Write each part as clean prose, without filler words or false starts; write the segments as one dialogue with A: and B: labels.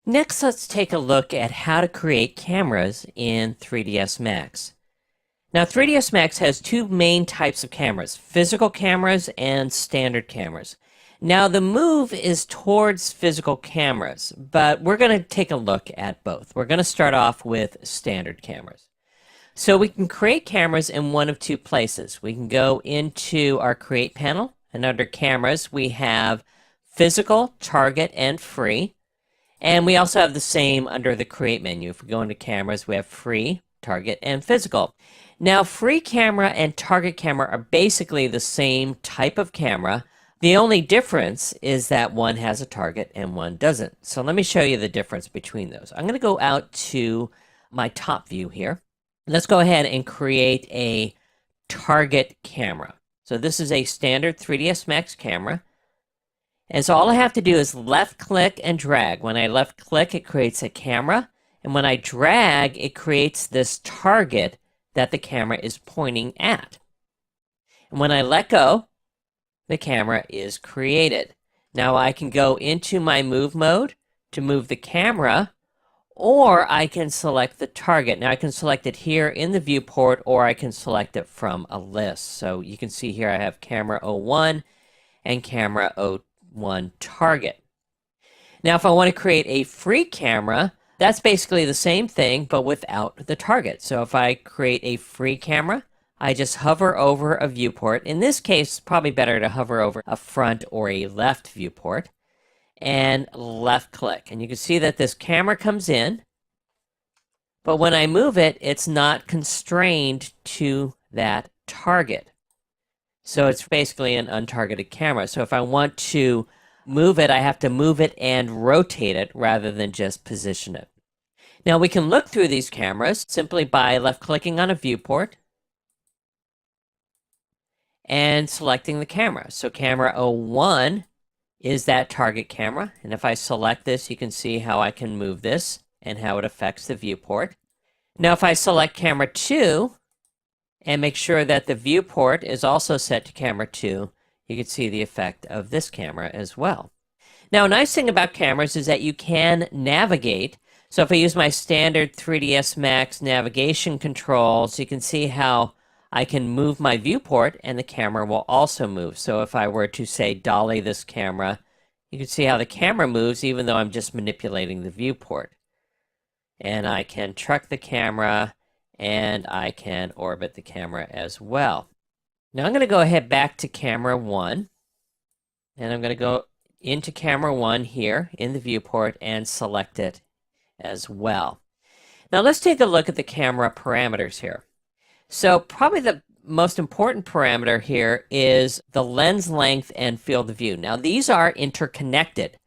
A: Next, let's take a look at how to create cameras in 3ds Max. Now, 3ds Max has two main types of cameras, physical cameras and standard cameras. Now, the move is towards physical cameras, but we're going to take a look at both. We're going to start off with standard cameras. So we can create cameras in one of two places. We can go into our Create panel, and under Cameras, we have Physical, Target, and Free. And we also have the same under the Create menu. If we go into Cameras, we have Free, Target, and Physical. Now, Free camera and Target camera are basically the same type of camera. The only difference is that one has a target and one doesn't. So let me show you the difference between those. I'm going to go out to my top view here. Let's go ahead and create a target camera. So this is a standard 3ds Max camera. And so all I have to do is left click and drag. When I left click, it creates a camera. And when I drag, it creates this target that the camera is pointing at. And when I let go, the camera is created. Now I can go into my move mode to move the camera, or I can select the target. Now I can select it here in the viewport, or I can select it from a list. So you can see here I have camera 01 and camera 01 target. Now if I want to create a free camera, that's basically the same thing but without the target. So if I create a free camera, I just hover over a viewport. In this case, it's probably better to hover over a front or a left viewport and left click. And you can see that this camera comes in, but when I move it, it's not constrained to that target. So it's basically an untargeted camera. So if I want to move it, I have to move it and rotate it rather than just position it. Now we can look through these cameras simply by left clicking on a viewport and selecting the camera. So camera 01 is that target camera. And if I select this, you can see how I can move this and how it affects the viewport. Now if I select camera 2 and make sure that the viewport is also set to camera 2, you can see the effect of this camera as well. Now a nice thing about cameras is that you can navigate. So if I use my standard 3ds Max navigation controls, you can see how I can move my viewport and the camera will also move. So if I were to say dolly this camera, you can see how the camera moves even though I'm just manipulating the viewport. And I can truck the camera and I can orbit the camera as well. Now I'm going to go ahead back to camera 1 and I'm going to go into camera 1 here in the viewport and select it as well. Now let's take a look at the camera parameters here. So probably the most important parameter here is the lens length and field of view. Now these are interconnected.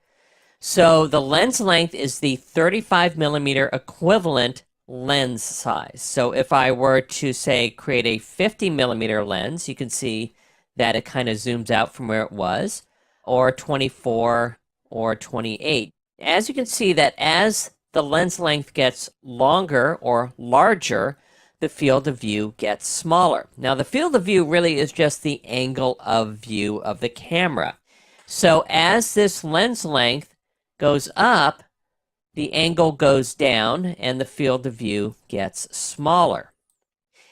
A: So the lens length is the 35mm equivalent lens size. So if I were to say create a 50mm lens, you can see that it kind of zooms out from where it was, or 24 or 28. As you can see that as the lens length gets longer or larger, the field of view gets smaller. Now the field of view really is just the angle of view of the camera. So as this lens length goes up, the angle goes down and the field of view gets smaller.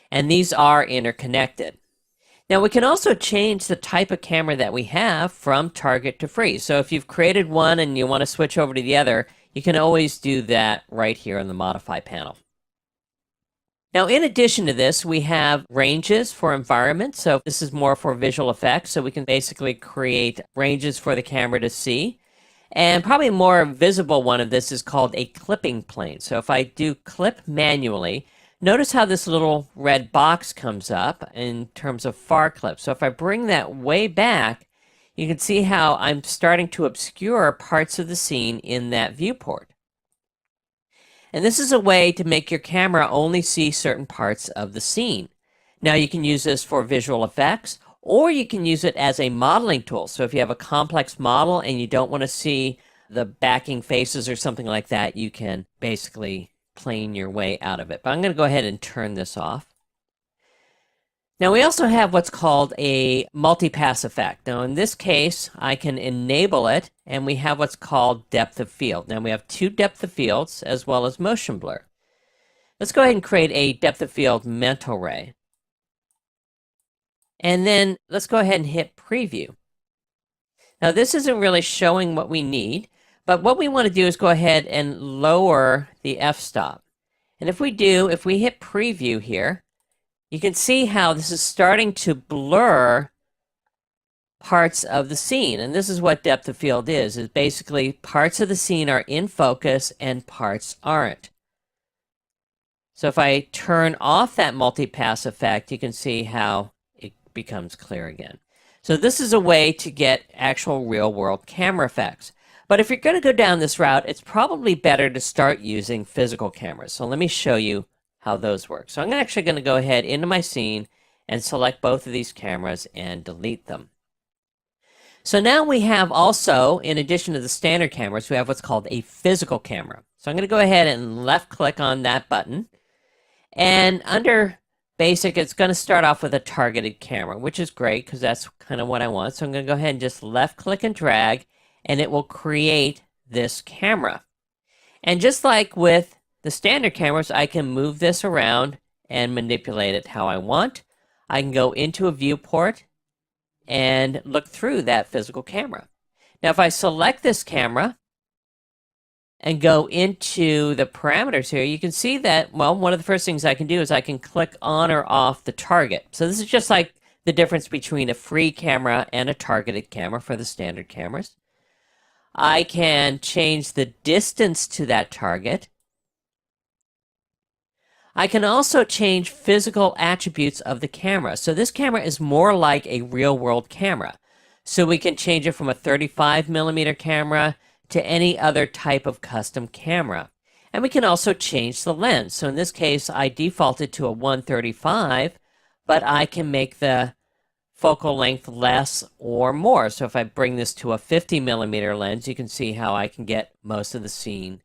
A: And these are interconnected. Now we can also change the type of camera that we have from target to free. So if you've created one and you want to switch over to the other, you can always do that right here in the Modify panel. Now, in addition to this, we have ranges for environment. So this is more for visual effects. So we can basically create ranges for the camera to see. And probably a more visible one of this is called a clipping plane. So if I do clip manually, notice how this little red box comes up in terms of far clip. So if I bring that way back, you can see how I'm starting to obscure parts of the scene in that viewport. And this is a way to make your camera only see certain parts of the scene. Now you can use this for visual effects, or you can use it as a modeling tool. So if you have a complex model and you don't want to see the backing faces or something like that, you can basically plane your way out of it. But I'm going to go ahead and turn this off. Now we also have what's called a multi-pass effect. Now in this case, I can enable it, and we have what's called depth of field. Now we have two depth of fields as well as motion blur. Let's go ahead and create a depth of field mental ray. And then let's go ahead and hit preview. Now this isn't really showing what we need, but what we want to do is go ahead and lower the f-stop. And if we hit preview here, you can see how this is starting to blur parts of the scene. And this is what depth of field is basically parts of the scene are in focus and parts aren't. So if I turn off that multi-pass effect, you can see how it becomes clear again. So this is a way to get actual real-world camera effects. But if you're going to go down this route, it's probably better to start using physical cameras. So let me show you how those work. So I'm actually going to go ahead into my scene and select both of these cameras and delete them. So now we have also, in addition to the standard cameras, we have what's called a physical camera. So I'm going to go ahead and left click on that button. And under basic, it's going to start off with a targeted camera, which is great because that's kind of what I want. So I'm going to go ahead and just left click and drag, and it will create this camera. And just like with the standard cameras, I can move this around and manipulate it how I want. I can go into a viewport and look through that physical camera. Now if I select this camera and go into the parameters here, you can see that, well, one of the first things I can do is I can click on or off the target. So this is just like the difference between a free camera and a targeted camera for the standard cameras. I can change the distance to that target. I can also change physical attributes of the camera. So this camera is more like a real-world camera. So we can change it from a 35mm camera to any other type of custom camera. And we can also change the lens. So in this case, I defaulted to a 135, but I can make the focal length less or more. So if I bring this to a 50mm lens, you can see how I can get most of the scene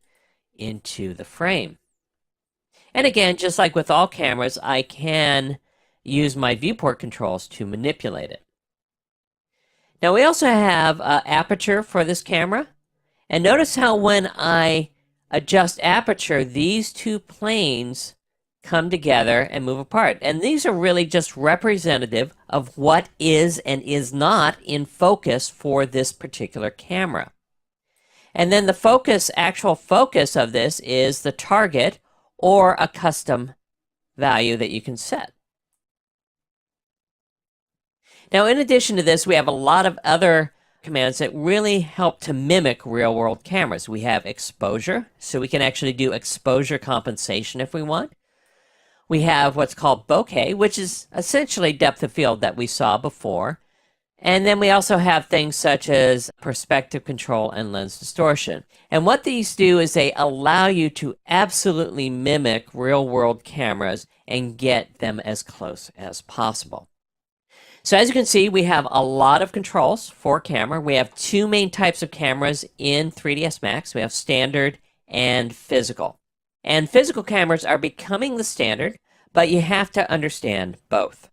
A: into the frame. And again, just like with all cameras, I can use my viewport controls to manipulate it. Now we also have aperture for this camera. And notice how when I adjust aperture, these two planes come together and move apart. And these are really just representative of what is and is not in focus for this particular camera. And then the focus, actual focus of this is the target or a custom value that you can set. Now, in addition to this, we have a lot of other commands that really help to mimic real-world cameras. We have exposure, so we can actually do exposure compensation if we want. We have what's called bokeh, which is essentially depth of field that we saw before. And then we also have things such as perspective control and lens distortion. And what these do is they allow you to absolutely mimic real-world cameras and get them as close as possible. So as you can see, we have a lot of controls for camera. We have two main types of cameras in 3ds Max. We have standard and physical. And physical cameras are becoming the standard, but you have to understand both.